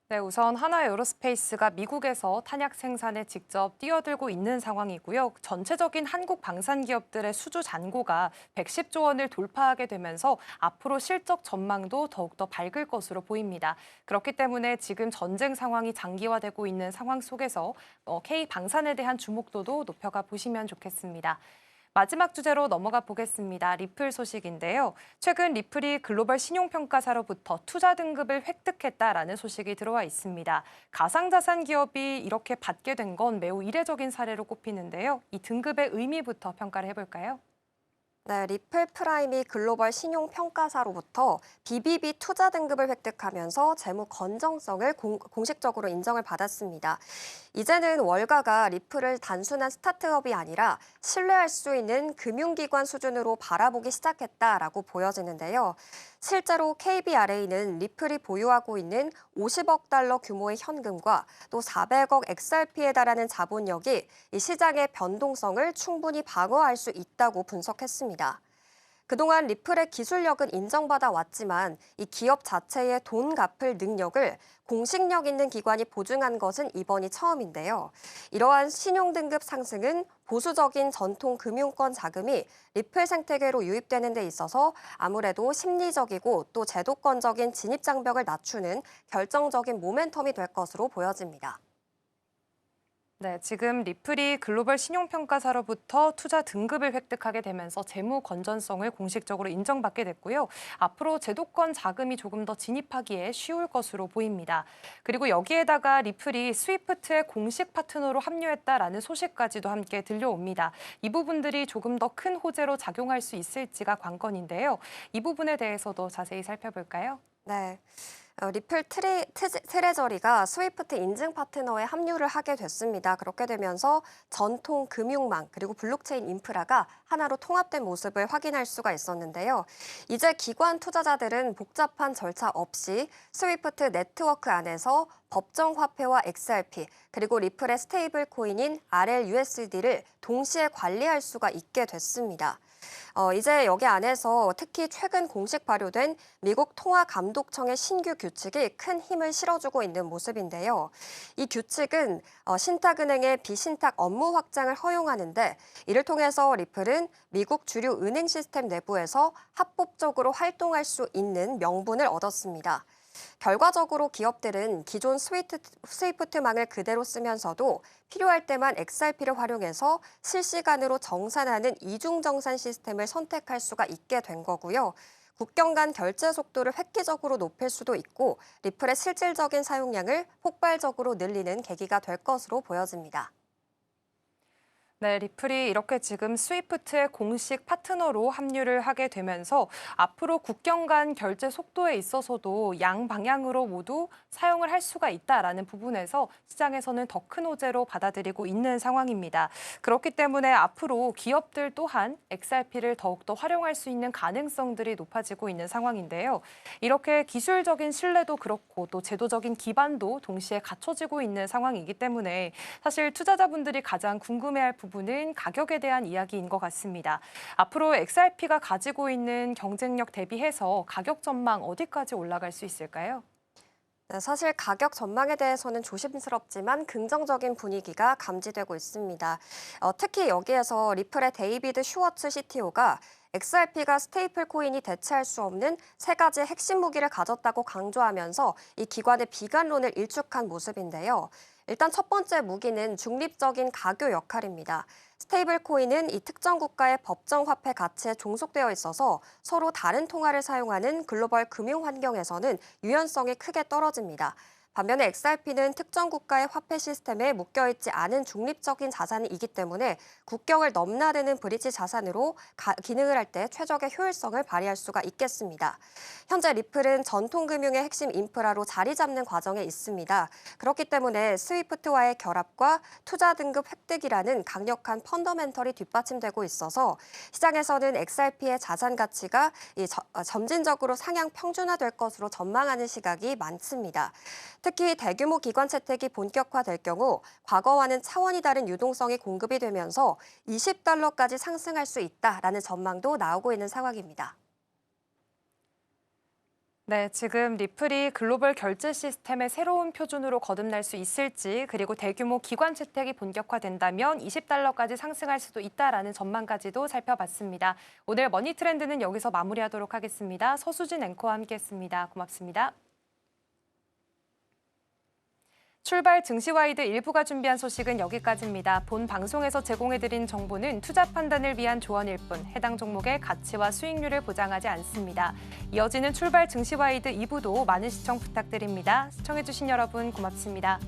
네, 우선 한화에어로스페이스가 미국에서 탄약 생산에 직접 뛰어들고 있는 상황이고요. 전체적인 한국 방산 기업들의 수주 잔고가 110조 원을 돌파하게 되면서 앞으로 실적 전망도 더욱더 밝을 것으로 보입니다. 그렇기 때문에 지금 전쟁 상황이 장기화되고 있는 상황 속에서 K방산에 대한 주목도도 높여가 보시면 좋겠습니다. 마지막 주제로 넘어가 보겠습니다. 리플 소식인데요. 최근 리플이 글로벌 신용평가사로부터 투자 등급을 획득했다라는 소식이 들어와 있습니다. 가상자산 기업이 이렇게 받게 된 건 매우 이례적인 사례로 꼽히는데요. 이 등급의 의미부터 평가를 해볼까요? 네, 리플 프라임이 글로벌 신용평가사로부터 BBB 투자 등급을 획득하면서 재무 건전성을 공식적으로 인정을 받았습니다. 이제는 월가가 리플을 단순한 스타트업이 아니라 신뢰할 수 있는 금융기관 수준으로 바라보기 시작했다라고 보여지는데요. 실제로 KBRA는 리플이 보유하고 있는 50억 달러 규모의 현금과 또 400억 XRP에 달하는 자본력이 이 시장의 변동성을 충분히 방어할 수 있다고 분석했습니다. 그동안 리플의 기술력은 인정받아 왔지만 이 기업 자체의 돈 갚을 능력을 공식력 있는 기관이 보증한 것은 이번이 처음인데요. 이러한 신용등급 상승은 보수적인 전통 금융권 자금이 리플 생태계로 유입되는 데 있어서 아무래도 심리적이고 또 제도권적인 진입장벽을 낮추는 결정적인 모멘텀이 될 것으로 보여집니다. 네, 지금 리플이 글로벌 신용평가사로부터 투자 등급을 획득하게 되면서 재무 건전성을 공식적으로 인정받게 됐고요. 앞으로 제도권 자금이 조금 더 진입하기에 쉬울 것으로 보입니다. 그리고 여기에다가 리플이 스위프트의 공식 파트너로 합류했다라는 소식까지도 함께 들려옵니다. 이 부분들이 조금 더 큰 호재로 작용할 수 있을지가 관건인데요. 이 부분에 대해서도 자세히 살펴볼까요? 네. 리플 트레저리가 스위프트 인증 파트너에 합류를 하게 됐습니다. 그렇게 되면서 전통 금융망 그리고 블록체인 인프라가 하나로 통합된 모습을 확인할 수가 있었는데요. 이제 기관 투자자들은 복잡한 절차 없이 스위프트 네트워크 안에서 법정 화폐와 XRP 그리고 리플의 스테이블 코인인 RLUSD를 동시에 관리할 수가 있게 됐습니다. 이제 여기 안에서 특히 최근 공식 발효된 미국 통화감독청의 신규 규칙이 큰 힘을 실어주고 있는 모습인데요. 이 규칙은 신탁은행의 비신탁 업무 확장을 허용하는데 이를 통해서 리플은 미국 주류 은행 시스템 내부에서 합법적으로 활동할 수 있는 명분을 얻었습니다. 결과적으로 기업들은 기존 스위프트망을 그대로 쓰면서도 필요할 때만 XRP를 활용해서 실시간으로 정산하는 이중정산 시스템을 선택할 수가 있게 된 거고요. 국경 간 결제 속도를 획기적으로 높일 수도 있고 리플의 실질적인 사용량을 폭발적으로 늘리는 계기가 될 것으로 보여집니다. 네, 리플이 이렇게 지금 스위프트의 공식 파트너로 합류를 하게 되면서 앞으로 국경 간 결제 속도에 있어서도 양방향으로 모두 사용을 할 수가 있다라는 부분에서 시장에서는 더 큰 호재로 받아들이고 있는 상황입니다. 그렇기 때문에 앞으로 기업들 또한 XRP를 더욱더 활용할 수 있는 가능성들이 높아지고 있는 상황인데요. 이렇게 기술적인 신뢰도 그렇고 또 제도적인 기반도 동시에 갖춰지고 있는 상황이기 때문에 사실 투자자분들이 가장 궁금해할 부분 부분은 가격에 대한 이야기인 것 같습니다. 앞으로 XRP가 가지고 있는 경쟁력 대비해서 가격 전망 어디까지 올라갈 수 있을까요? 네, 사실 가격 전망에 대해서는 조심스럽지만 긍정적인 분위기가 감지되고 있습니다. 특히 여기에서 리플의 데이비드 슈워츠 CTO가 XRP가 스테이플 코인이 대체할 수 없는 세 가지 핵심 무기를 가졌다고 강조하면서 이 기관의 비관론을 일축한 모습인데요. 일단 첫 번째 무기는 중립적인 가교 역할입니다. 스테이블 코인은 이 특정 국가의 법정 화폐 가치에 종속되어 있어서 서로 다른 통화를 사용하는 글로벌 금융 환경에서는 유연성이 크게 떨어집니다. 반면에 XRP는 특정 국가의 화폐 시스템에 묶여있지 않은 중립적인 자산이기 때문에 국경을 넘나드는 브릿지 자산으로 기능을 할 때 최적의 효율성을 발휘할 수가 있겠습니다. 현재 리플은 전통금융의 핵심 인프라로 자리 잡는 과정에 있습니다. 그렇기 때문에 스위프트와의 결합과 투자 등급 획득이라는 강력한 펀더멘털이 뒷받침되고 있어서 시장에서는 XRP의 자산 가치가 점진적으로 상향 평준화될 것으로 전망하는 시각이 많습니다. 특히 대규모 기관 채택이 본격화될 경우 과거와는 차원이 다른 유동성이 공급이 되면서 $20까지 상승할 수 있다라는 전망도 나오고 있는 상황입니다. 네, 지금 리플이 글로벌 결제 시스템의 새로운 표준으로 거듭날 수 있을지, 그리고 대규모 기관 채택이 본격화된다면 $20까지 상승할 수도 있다라는 전망까지도 살펴봤습니다. 오늘 머니 트렌드는 여기서 마무리하도록 하겠습니다. 서수진 앵커와 함께했습니다. 고맙습니다. 출발 증시와이드 일부가 준비한 소식은 여기까지입니다. 본 방송에서 제공해드린 정보는 투자 판단을 위한 조언일 뿐 해당 종목의 가치와 수익률을 보장하지 않습니다. 이어지는 출발 증시와이드 2부도 많은 시청 부탁드립니다. 시청해주신 여러분 고맙습니다.